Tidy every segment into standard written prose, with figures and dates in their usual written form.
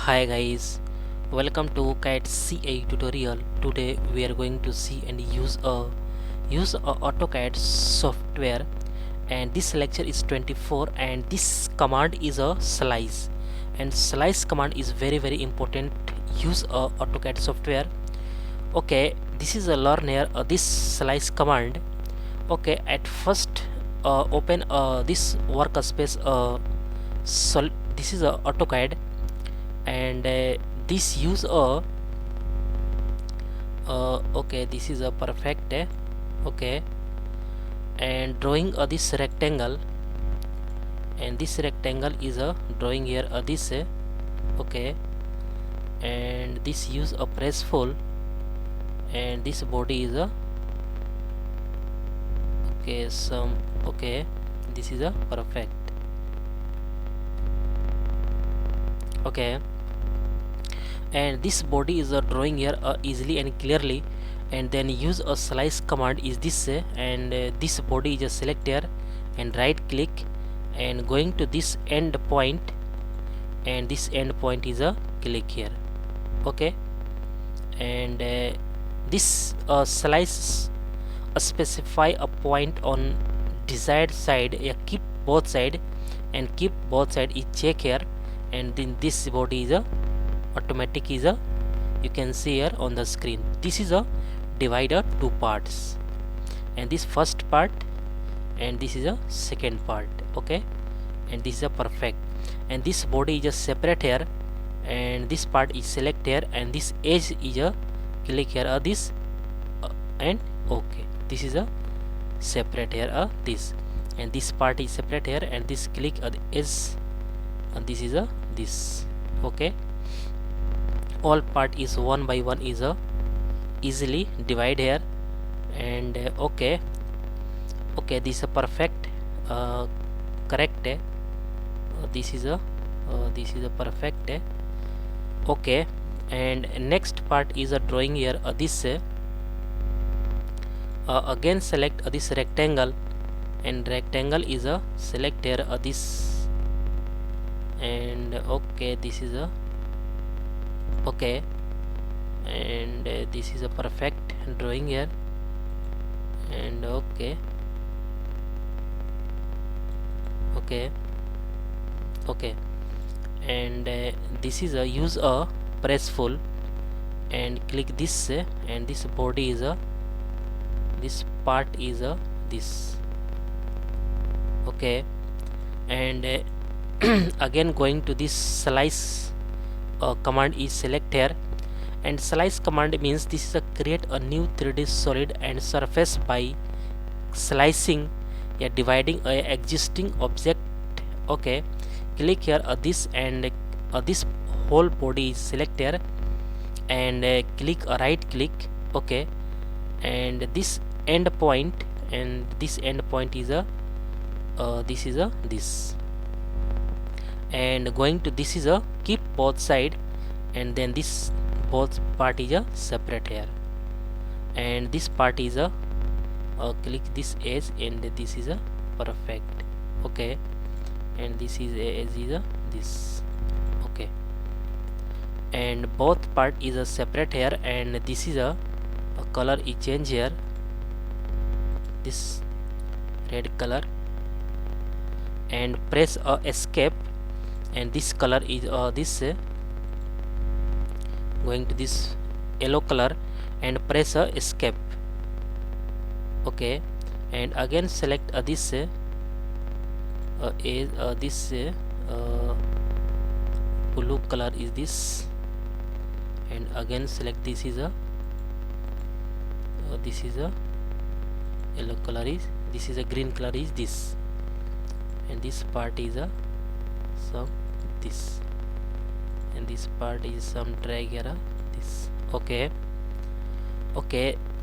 Hi guys, welcome to CAT CA tutorial. Today we are going to see and use a AutoCAD software, and this lecture is 24 and this command is a slice, and slice command is very important. Use a AutoCAD software. Okay, this is a learner this slice command. Okay, at first open this workspace this is a AutoCAD, and this use a okay, this is a perfect okay, and drawing this rectangle, and this rectangle is a drawing here this okay, and this use a press full, and this body is a okay, okay, this is a perfect okay, and this body is a drawing here easily and clearly, and then use a slice command is this and this body is a select here and right click and going to this end point, and this end point is a click here. Okay, and this slice specify a point on desired side, keep both side, and keep both side is check here, and then this body is a automatic is a, you can see here on the screen, this is a divided two parts, and this first part and this is a second part. Okay, and this is a perfect, and this body is a separate here, and this part is select here, and this edge is a click here this and okay, this is a separate here this, and this part is separate here, and this click is and this is a this. Okay, all part is one by one is a easily divide here, and okay, this is a perfect correct this is a perfect okay, and next part is a drawing here this again select this rectangle, and rectangle is a select here this, and okay, this is a okay, and this is a perfect drawing here, and okay, and this is a use a press full and click this and this body is a this part is a this. Okay, and again going to this slice command is select here, and slice command means this is a create a new 3D solid and surface by slicing, dividing a existing object. Okay, click here this, and this whole body is select here, and click right click. Okay, and this end point, and this end point is a this is a this, and going to this is a keep both side, and then this both part is a separate here, and this part is a click this edge, and this is a perfect. Okay, and this is edge is a this. Okay, and both part is a separate here, and this is a color is change here, this red color, and press escape, and this color is this going to this yellow color, and press escape. Okay, and again select this this blue color is this, and again select this is a yellow color is this, is a green color is this, and this part is a some this, and this part is some drag here this. Okay,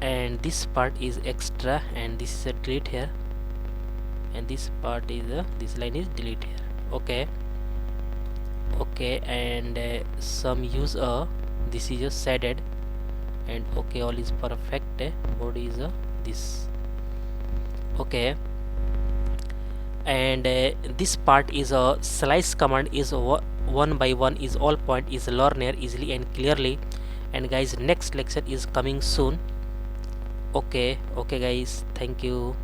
and this part is extra, and this is a delete here, and this part is this line is delete here. Okay, and some use this is just shaded, and okay, all is perfect. Body is this. Okay, and this part is a slice command is one by one is all point is learn here easily and clearly. And guys, next lecture is coming soon. Okay guys, thank you.